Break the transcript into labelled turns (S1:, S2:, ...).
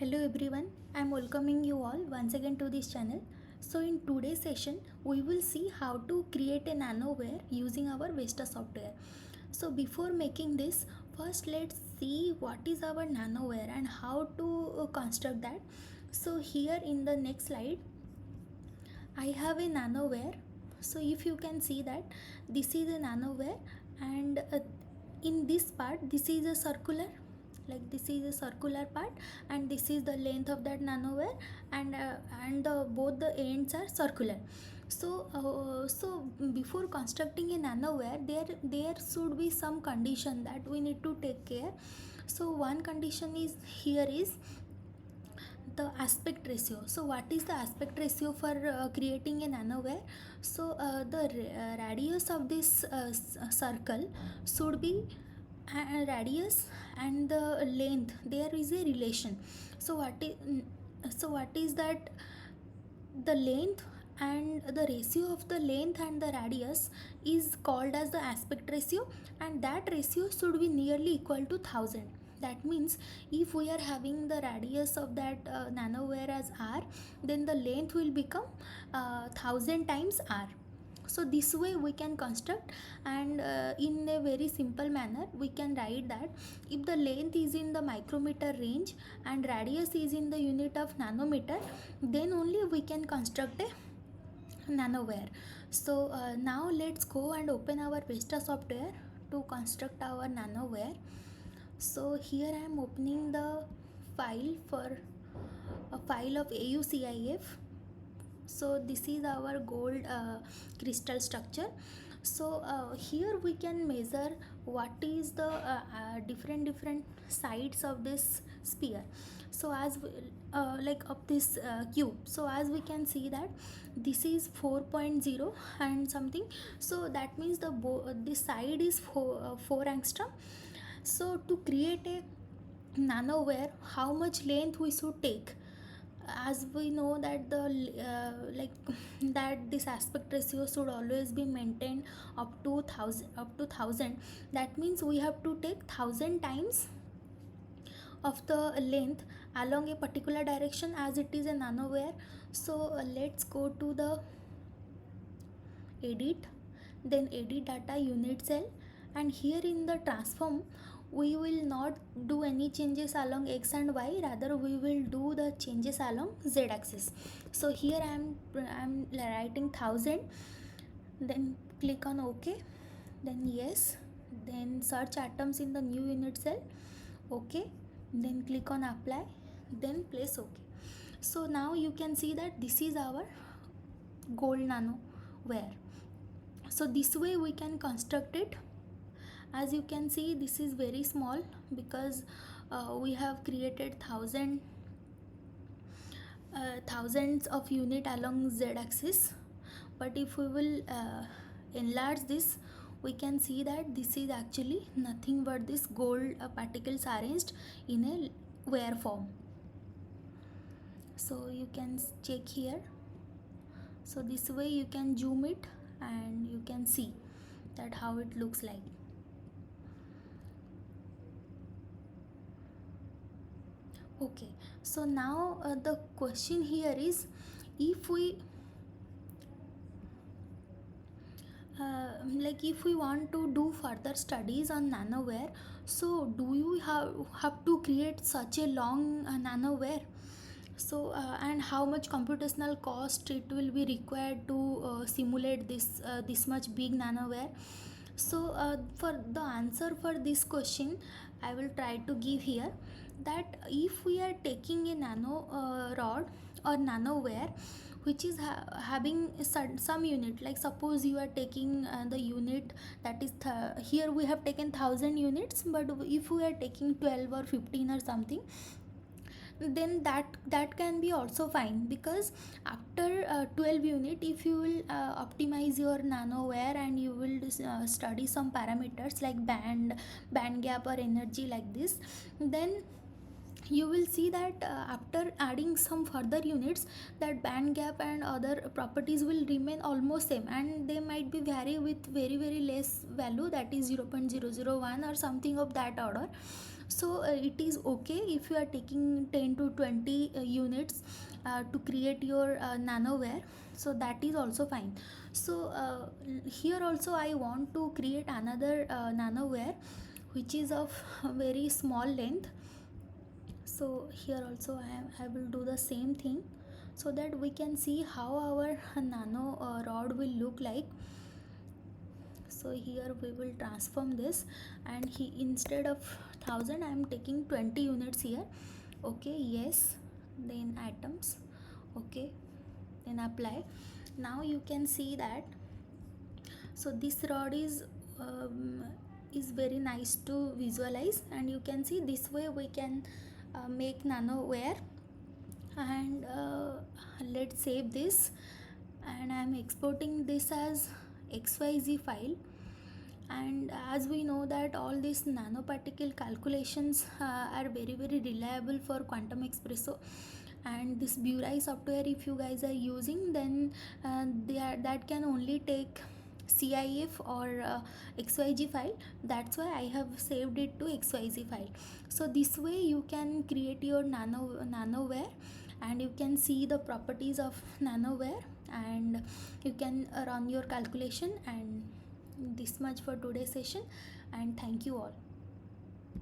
S1: Hello everyone, I am welcoming you all once again to this channel. So in today's session, we will see how to create a nanowire using our Vesta software. So before making this, first let's see what is our nanowire and how to construct that. So here in the next slide, I have a nanowire. So if you can see that this is a nanowire, and in this part this is a circular, like this is a circular part, and this is the length of that nanowire, and both the ends are circular. So before constructing a nanowire, there should be some condition that we need to take care. So one condition is here is the aspect ratio. So what is the aspect ratio for creating a nanowire? So the radius of this circle should be radius and the length, there is a relation. So what is that? The length and the ratio of the length and the radius is called as the aspect ratio, and that ratio should be nearly equal to 1000. That means if we are having the radius of that nanowire as r, then the length will become 1000 times r. So this way we can construct, and in a very simple manner we can write that if the length is in the micrometer range and radius is in the unit of nanometer, then only we can construct a nanowire. So now let's go and open our Vesta software to construct our nanowire. So here I am opening the file for a file of AuCIF. So this is our gold crystal structure. So here we can measure what is the different sides of this sphere. So as we, like of this cube, so as we can see that this is 4.0 and something, so that means this side is 4 angstrom. So to create a nanowire, how much length we should take? As we know that like that this aspect ratio should always be maintained up to 1000. That means we have to take 1000 times of the length along a particular direction, as it is a nanowire. So let's go to the edit, then edit data unit cell, and here in the transform we will not do any changes along x and y, rather we will do the changes along z axis. So here I am writing 1000, then click on OK, then yes, then search atoms in the new unit cell, OK, then click on apply, then place OK. So now you can see that this is our gold nanowire. So this way we can construct it. As you can see, this is very small because we have created thousands of unit along z axis. But if we will enlarge this, we can see that this is actually nothing but this gold particles arranged in a wire form. So you can check here. So this way you can zoom it and you can see that how it looks like. Okay, so now the question here is, if we if we want to do further studies on nanowire, so do you have to create such a long nanowire? So and how much computational cost it will be required to simulate this much big nanowire? So for the answer for this question, I will try to give here that if we are taking a nano rod or nanowire which is having some unit, like suppose you are taking the unit that is here we have taken 1000 units, but if we are taking 12 or 15 or something, then that can be also fine, because after 12 unit, if you will optimize your nanowire and you will study some parameters like band gap or energy like this, then you will see that after adding some further units, that band gap and other properties will remain almost same, and they might be vary with very less value, that is 0.001 or something of that order. So it is okay if you are taking 10 to 20 units to create your nanoware, so that is also fine. So here also I want to create another nanoware which is of very small length. So here also I will do the same thing, so that we can see how our nano rod will look like. So here we will transform this, and instead of 1000 I am taking 20 units here. Okay, yes, then atoms, okay, then apply. Now you can see that, so this rod is very nice to visualize, and you can see this way we can make nanoware. And let's save this, and I am exporting this as XYZ file. And as we know that all these nanoparticle calculations are very reliable for quantum espresso, and this Burai software if you guys are using, then that can only take CIF or XYZ file. That's why I have saved it to XYZ file. So this way you can create your nanoware, and you can see the properties of nanoware, and you can run your calculation. And this much for today's session, and thank you all.